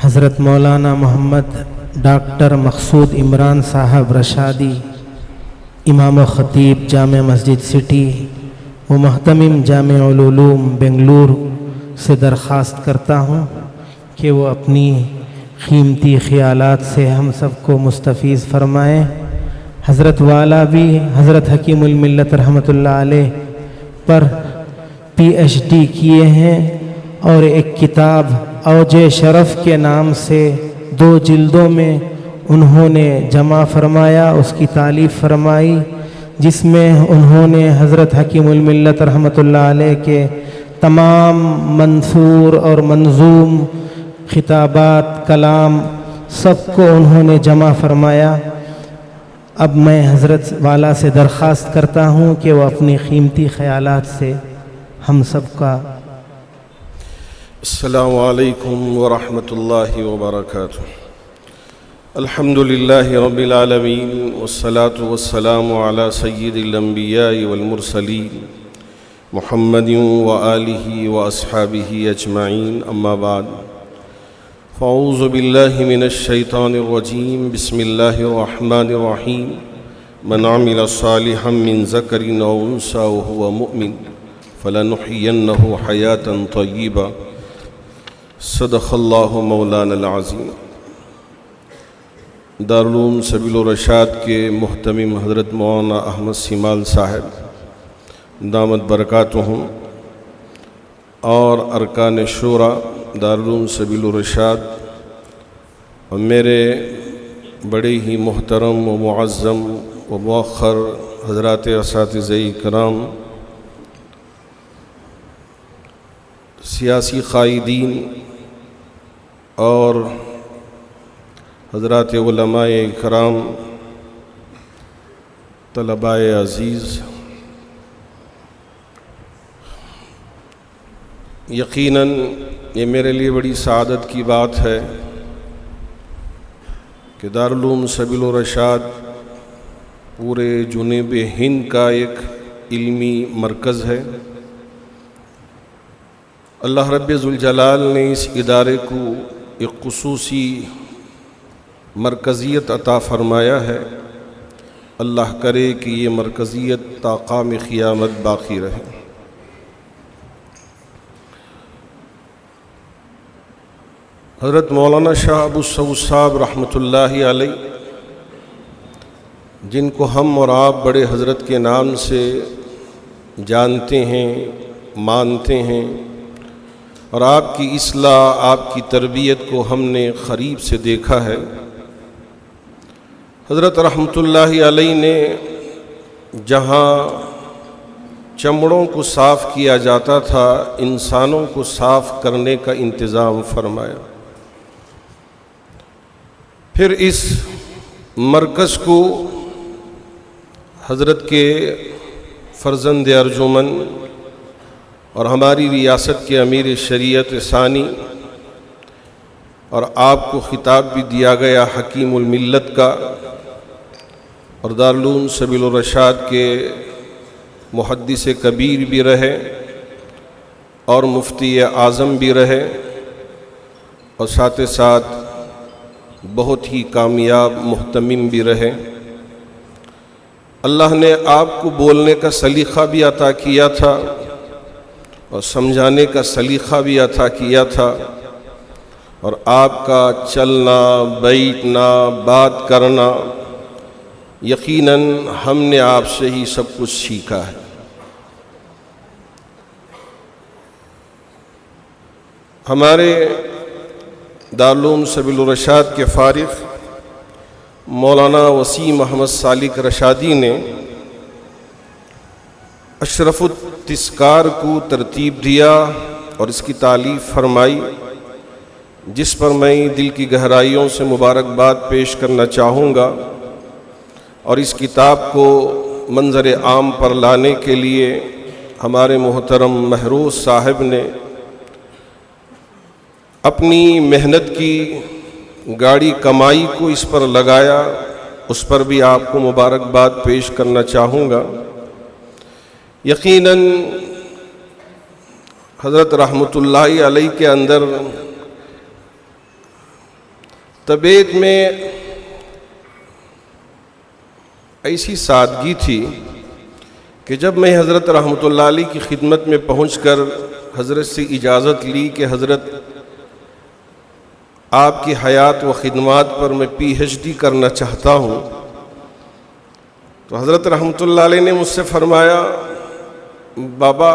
حضرت مولانا محمد ڈاکٹر مقصود عمران صاحب رشادی امام و خطیب جامع مسجد سٹی و محتمم جامع العلوم بنگلور سے درخواست کرتا ہوں کہ وہ اپنی قیمتی خیالات سے ہم سب کو مستفیض فرمائیں۔ حضرت والا بھی حضرت حکیم الملت رحمۃ اللہ علیہ پر PhD کیے ہیں اور ایک کتاب اوج شرف کے نام سے 2 جلدوں میں انہوں نے جمع فرمایا، اس کی تالیف فرمائی، جس میں انہوں نے حضرت حکیم الملت رحمۃ اللہ علیہ کے تمام منثور اور منظوم خطابات کلام سب کو انہوں نے جمع فرمایا۔ اب میں حضرت والا سے درخواست کرتا ہوں کہ وہ اپنی قیمتی خیالات سے ہم سب کا۔ السلام علیکم ورحمۃ اللہ وبرکاتہ۔ الحمد للہ رب العالمین والصلاة والسلام علی سید الانبیاء والمرسلین محمد وآلہ واصحابہ اجمعین، اما بعد فاعوذ باللہ من الشیطان الرجیم، بسم اللہ الرحمن الرحیم۔ من عمل صالحا من ذکر او انثی وهو مؤمن فلنحینہ حیاۃ طیبہ، صدق اللہ مولانا العظیم۔ دارالعلوم سبیل الرشاد کے محتمم حضرت مولانا احمد سیمال صاحب دامت برکاتہم اور ارکان شورا دارالعلوم سبیل الرشاد اور میرے بڑے ہی محترم و معظم و مؤخر حضرات اساتذہ کرام، سیاسی قائدین اور حضرات علماء کرام، طلباء عزیز، یقیناً یہ میرے لیے بڑی سعادت کی بات ہے کہ دارالعلوم سبیل الرشاد پورے جنوب ہند کا ایک علمی مرکز ہے۔ اللہ رب ذوالجلال نے اس ادارے کو ایک خصوصی مرکزیت عطا فرمایا ہے۔ اللہ کرے کہ یہ مرکزیت تا قیام قیامت باقی رہے۔ حضرت مولانا شاہ ابو السعود صاحب رحمۃ اللہ علیہ، جن کو ہم اور آپ بڑے حضرت کے نام سے جانتے ہیں، مانتے ہیں، اور آپ کی اصلاح، آپ کی تربیت کو ہم نے قریب سے دیکھا ہے۔ حضرت رحمۃ اللہ علیہ نے جہاں چمڑوں کو صاف کیا جاتا تھا، انسانوں کو صاف کرنے کا انتظام فرمایا۔ پھر اس مرکز کو حضرت کے فرزند ارجمن اور ہماری ریاست کے امیر شریعت ثانی، اور آپ کو خطاب بھی دیا گیا حکیم الملت کا، اور دارالعلوم سبیل الرشاد کے محدث کبیر بھی رہے اور مفتی اعظم بھی رہے، اور ساتھ ساتھ بہت ہی کامیاب محتمم بھی رہے۔ اللہ نے آپ کو بولنے کا سلیقہ بھی عطا کیا تھا اور سمجھانے کا سلیقہ بھی عطا کیا تھا، اور آپ کا چلنا، بیٹھنا، بات کرنا، یقیناً ہم نے آپ سے ہی سب کچھ سیکھا ہے۔ ہمارے دارالعلوم سبیل الرشاد کے فارغ مولانا وسیم احمد سالک رشادی نے اشرف التذکار کو ترتیب دیا اور اس کی تالیف فرمائی، جس پر میں دل کی گہرائیوں سے مبارکباد پیش کرنا چاہوں گا، اور اس کتاب کو منظر عام پر لانے کے لیے ہمارے محترم محروز صاحب نے اپنی محنت کی گاڑی کمائی کو اس پر لگایا، اس پر بھی آپ کو مبارکباد پیش کرنا چاہوں گا۔ یقیناً حضرت رحمۃ اللہ علیہ کے اندر طبیعت میں ایسی سادگی تھی کہ جب میں حضرت رحمۃ اللہ علیہ کی خدمت میں پہنچ کر حضرت سے اجازت لی کہ حضرت آپ کی حیات و خدمات پر میں پی ایچ ڈی کرنا چاہتا ہوں، تو حضرت رحمۃ اللہ علیہ نے مجھ سے فرمایا، بابا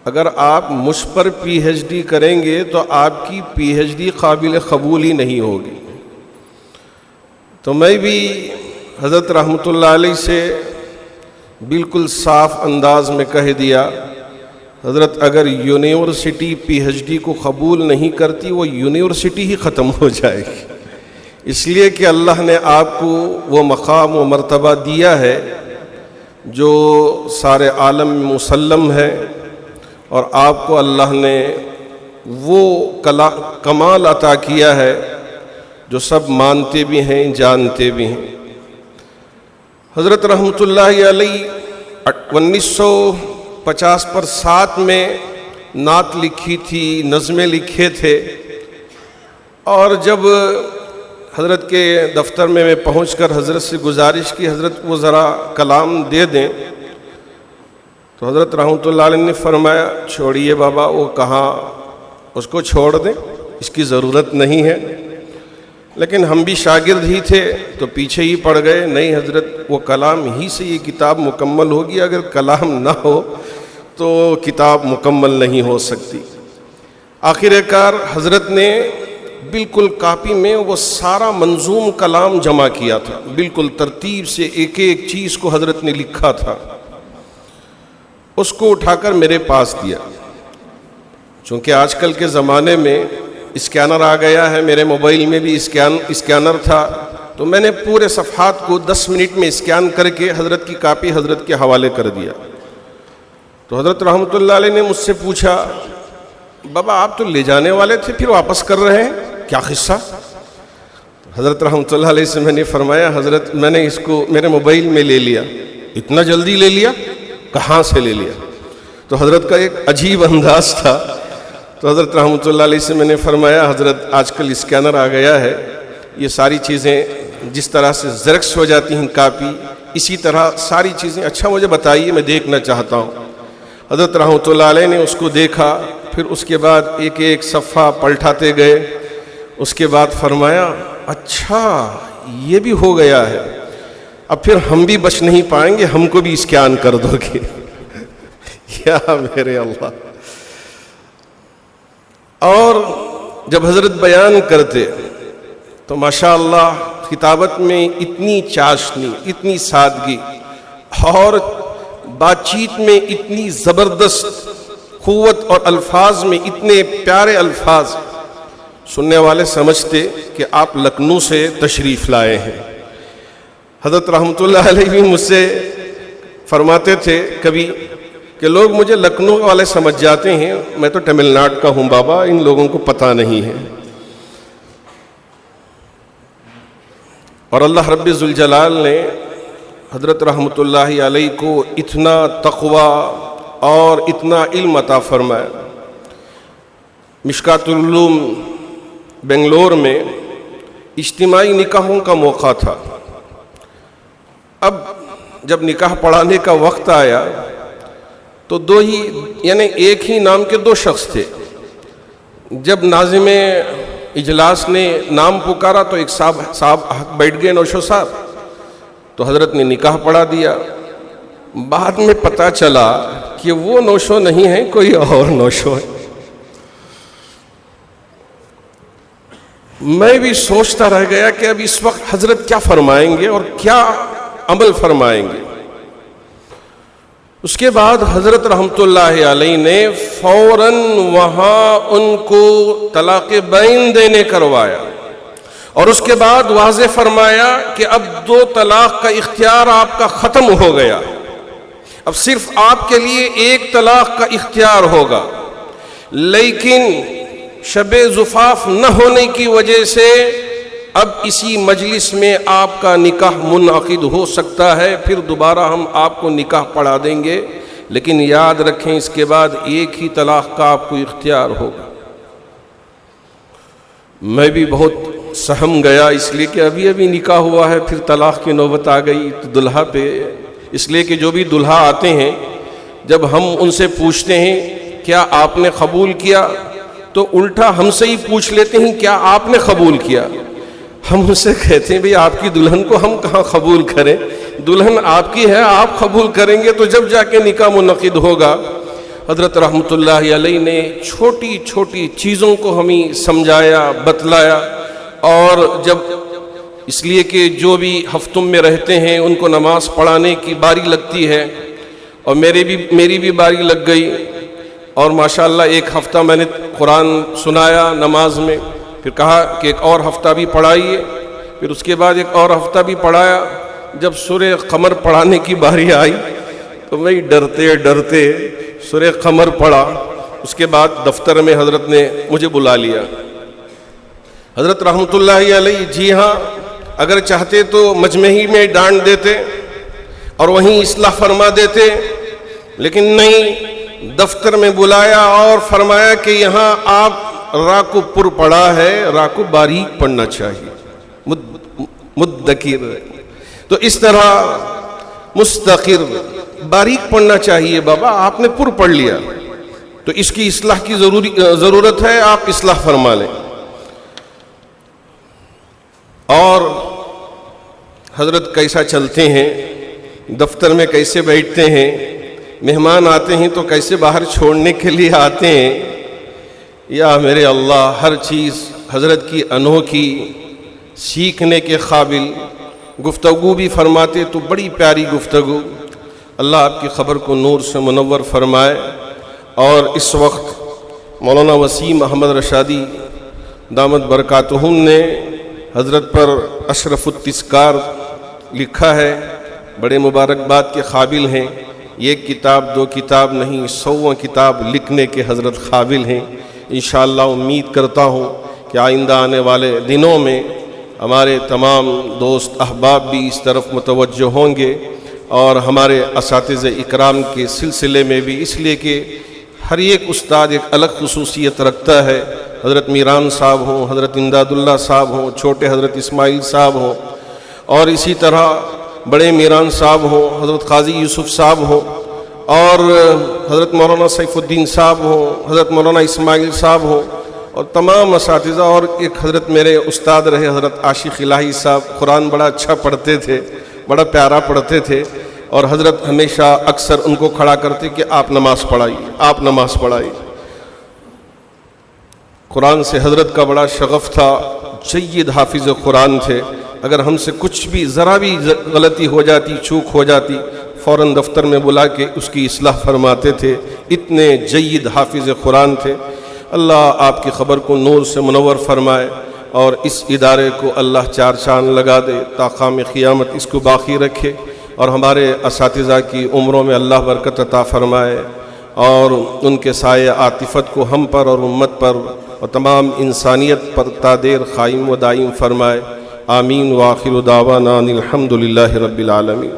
اگر آپ مجھ پر پی ایچ ڈی کریں گے تو آپ کی پی ایچ ڈی قابل قبول ہی نہیں ہوگی۔ تو میں بھی حضرت رحمۃ اللہ علیہ سے بالکل صاف انداز میں کہہ دیا، حضرت اگر یونیورسٹی پی ایچ ڈی کو قبول نہیں کرتی وہ یونیورسٹی ہی ختم ہو جائے گی، اس لیے کہ اللہ نے آپ کو وہ مقام و مرتبہ دیا ہے جو سارے عالم میں مسلم ہے، اور آپ کو اللہ نے وہ کمال عطا کیا ہے جو سب مانتے بھی ہیں جانتے بھی ہیں۔ حضرت رحمۃ اللہ علیہ 1950 پر 7 میں نعت لکھی تھی، نظمیں لکھے تھے، اور جب حضرت کے دفتر میں پہنچ کر حضرت سے گزارش کی حضرت وہ ذرا کلام دے دیں، تو حضرت رحمۃ اللہ علیہ نے فرمایا، چھوڑیے بابا، وہ کہاں، اس کو چھوڑ دیں، اس کی ضرورت نہیں ہے۔ لیکن ہم بھی شاگرد ہی تھے تو پیچھے ہی پڑ گئے، نہیں حضرت وہ کلام ہی سے یہ کتاب مکمل ہوگی، اگر کلام نہ ہو تو کتاب مکمل نہیں ہو سکتی۔ آخر کار حضرت نے بالکل کاپی میں وہ سارا منظوم کلام جمع کیا تھا، بالکل ترتیب سے ایک ایک چیز کو حضرت نے لکھا تھا، اس کو اٹھا کر میرے پاس دیا۔ چونکہ آج کل کے زمانے میں اسکینر آ گیا ہے، میرے موبائل میں بھی اسکینر تھا، تو میں نے پورے صفحات کو 10 منٹ میں اسکین کر کے حضرت کی کاپی حضرت کے حوالے کر دیا۔ تو حضرت رحمۃ اللہ علیہ نے مجھ سے پوچھا، بابا آپ تو لے جانے والے تھے، پھر واپس کر رہے ہیں، کیا قصہ؟ حضرت رحمۃ اللہ علیہ سے میں نے فرمایا، حضرت میں نے اس کو میرے موبائل میں لے لیا۔ اتنا جلدی لے لیا؟ کہاں سے لے لیا؟ تو حضرت کا ایک عجیب انداز تھا۔ تو حضرت رحمۃ اللہ علیہ سے میں نے فرمایا، حضرت آج کل اسکینر آ گیا ہے، یہ ساری چیزیں جس طرح سے زیرکس ہو جاتی ہیں کاپی، اسی طرح ساری چیزیں، اچھا مجھے بتائیے، میں دیکھنا چاہتا ہوں۔ حضرت رحمۃ اللہ علیہ نے اس کو دیکھا، پھر اس کے بعد ایک ایک صفحہ پلٹاتے گئے، اس کے بعد فرمایا، اچھا یہ بھی ہو گیا ہے، اب پھر ہم بھی بچ نہیں پائیں گے، ہم کو بھی اسکین کر دو گے۔ یا میرے اللہ! اور جب حضرت بیان کرتے تو ماشاءاللہ خطابت میں اتنی چاشنی، اتنی سادگی، اور بات چیت میں اتنی زبردست قوت، اور الفاظ میں اتنے پیارے الفاظ، سننے والے سمجھتے کہ آپ لکھنؤ سے تشریف لائے ہیں۔ حضرت رحمۃ اللہ علیہ بھی مجھ سے فرماتے تھے کبھی کہ لوگ مجھے لکھنؤ والے سمجھ جاتے ہیں، میں تو تمل ناڈو کا ہوں بابا، ان لوگوں کو پتہ نہیں ہے۔ اور اللہ رب ذوالجلال نے حضرت رحمۃ اللہ علیہ کو اتنا تقوی اور اتنا علم عطا فرمایا۔ مشکات العلوم بنگلور میں اجتماعی نکاحوں کا موقع تھا۔ اب جب نکاح پڑھانے کا وقت آیا تو دو ہی، یعنی ایک ہی نام کے 2 شخص تھے۔ جب ناظم اجلاس نے نام پکارا تو ایک صاحب بیٹھ گئے، نوشو صاحب، تو حضرت نے نکاح پڑھا دیا۔ بعد میں پتہ چلا کہ وہ نوشو نہیں ہے، کوئی اور نوشو ہے۔ میں بھی سوچتا رہ گیا کہ اب اس وقت حضرت کیا فرمائیں گے اور کیا عمل فرمائیں گے۔ اس کے بعد حضرت رحمۃ اللہ علیہ نے فوراً وہاں ان کو طلاق بین دینے کروایا، اور اس کے بعد واضح فرمایا کہ اب 2 طلاق کا اختیار آپ کا ختم ہو گیا، اب صرف آپ کے لیے 1 طلاق کا اختیار ہوگا، لیکن شب زفاف نہ ہونے کی وجہ سے اب اسی مجلس میں آپ کا نکاح منعقد ہو سکتا ہے، پھر دوبارہ ہم آپ کو نکاح پڑھا دیں گے، لیکن یاد رکھیں اس کے بعد 1 ہی طلاق کا آپ کو اختیار ہوگا۔ میں بھی بہت سہم گیا اس لیے کہ ابھی ابھی نکاح ہوا ہے، پھر طلاق کی نوبت آ گئی تو دلہا پہ، اس لیے کہ جو بھی دلہا آتے ہیں جب ہم ان سے پوچھتے ہیں کیا آپ نے قبول کیا، تو الٹا ہم سے ہی پوچھ لیتے ہیں کیا آپ نے قبول کیا۔ ہم ان سے کہتے ہیں بھئی آپ کی دلہن کو ہم کہاں قبول کریں، دلہن آپ کی ہے، آپ قبول کریں گے تو جب جا کے نکاح منعقد ہوگا۔ حضرت رحمۃ اللہ علیہ نے چھوٹی چھوٹی چیزوں کو ہمیں سمجھایا، بتلایا، اور جب اس لیے کہ جو بھی ہفتوں میں رہتے ہیں ان کو نماز پڑھانے کی باری لگتی ہے، اور میری بھی باری لگ گئی، اور ماشاءاللہ ایک ہفتہ میں نے قرآن سنایا نماز میں، پھر کہا کہ ایک اور ہفتہ بھی پڑھائیے، پھر اس کے بعد ایک اور ہفتہ بھی پڑھایا۔ جب سورہ قمر پڑھانے کی باری آئی تو میں ڈرتے ڈرتے سورہ قمر پڑھا۔ اس کے بعد دفتر میں حضرت نے مجھے بلا لیا۔ حضرت رحمۃ اللہ علیہ جی ہاں اگر چاہتے تو مجمع ہی میں ڈانٹ دیتے اور وہیں اصلاح فرما دیتے، لیکن نہیں، دفتر میں بلایا اور فرمایا کہ یہاں آپ را کو پر پڑھا ہے، را کو باریک پڑھنا چاہیے، مدکر، تو اس طرح مستقر باریک پڑھنا چاہیے۔ بابا آپ نے پر پڑھ لیا تو اس کی اصلاح کی ضرورت ہے، آپ اصلاح فرما لیں۔ اور حضرت کیسا چلتے ہیں، دفتر میں کیسے بیٹھتے ہیں، مہمان آتے ہیں تو کیسے باہر چھوڑنے کے لیے آتے ہیں۔ یا میرے اللہ، ہر چیز حضرت کی انوکھی، سیکھنے کے قابل، گفتگو بھی فرماتے تو بڑی پیاری گفتگو۔ اللہ آپ کی خبر کو نور سے منور فرمائے۔ اور اس وقت مولانا وسیم احمد رشادی دامت برکاتہم نے حضرت پر اشرف التذکار لکھا ہے، بڑے مبارکباد کے قابل ہیں۔ ایک کتاب دو کتاب نہیں، 100 کتاب لکھنے کے حضرت قابل ہیں۔ انشاءاللہ امید کرتا ہوں کہ آئندہ آنے والے دنوں میں ہمارے تمام دوست احباب بھی اس طرف متوجہ ہوں گے، اور ہمارے اساتذہ اکرام کے سلسلے میں بھی، اس لیے کہ ہر ایک استاد ایک الگ خصوصیت رکھتا ہے۔ حضرت میران صاحب ہوں، حضرت امداد اللہ صاحب ہوں، چھوٹے حضرت اسماعیل صاحب ہوں، اور اسی طرح بڑے میران صاحب ہوں، حضرت قاضی یوسف صاحب ہوں، اور حضرت مولانا سیف الدین صاحب ہوں، حضرت مولانا اسماعیل صاحب ہوں، اور تمام اساتذہ، اور ایک حضرت میرے استاد رہے حضرت عاشق الہی صاحب، قرآن بڑا اچھا پڑھتے تھے، بڑا پیارا پڑھتے تھے، اور حضرت ہمیشہ اکثر ان کو کھڑا کرتے کہ آپ نماز پڑھائیے، آپ نماز پڑھائیے۔ قرآن سے حضرت کا بڑا شغف تھا، جید حافظ قرآن تھے۔ اگر ہم سے کچھ بھی ذرا بھی غلطی ہو جاتی، چوک ہو جاتی، فوراً دفتر میں بلا کے اس کی اصلاح فرماتے تھے، اتنے جید حافظ قرآن تھے۔ اللہ آپ کی خبر کو نور سے منور فرمائے، اور اس ادارے کو اللہ چار چاند لگا دے، تا قیام قیامت اس کو باقی رکھے، اور ہمارے اساتذہ کی عمروں میں اللہ برکت عطا فرمائے، اور ان کے سایہ عاطفت کو ہم پر اور امت پر اور تمام انسانیت پر تا دیر قائم و دائم فرمائے۔ آمین۔ وآخر دعوانا الحمد للہ رب العالمین۔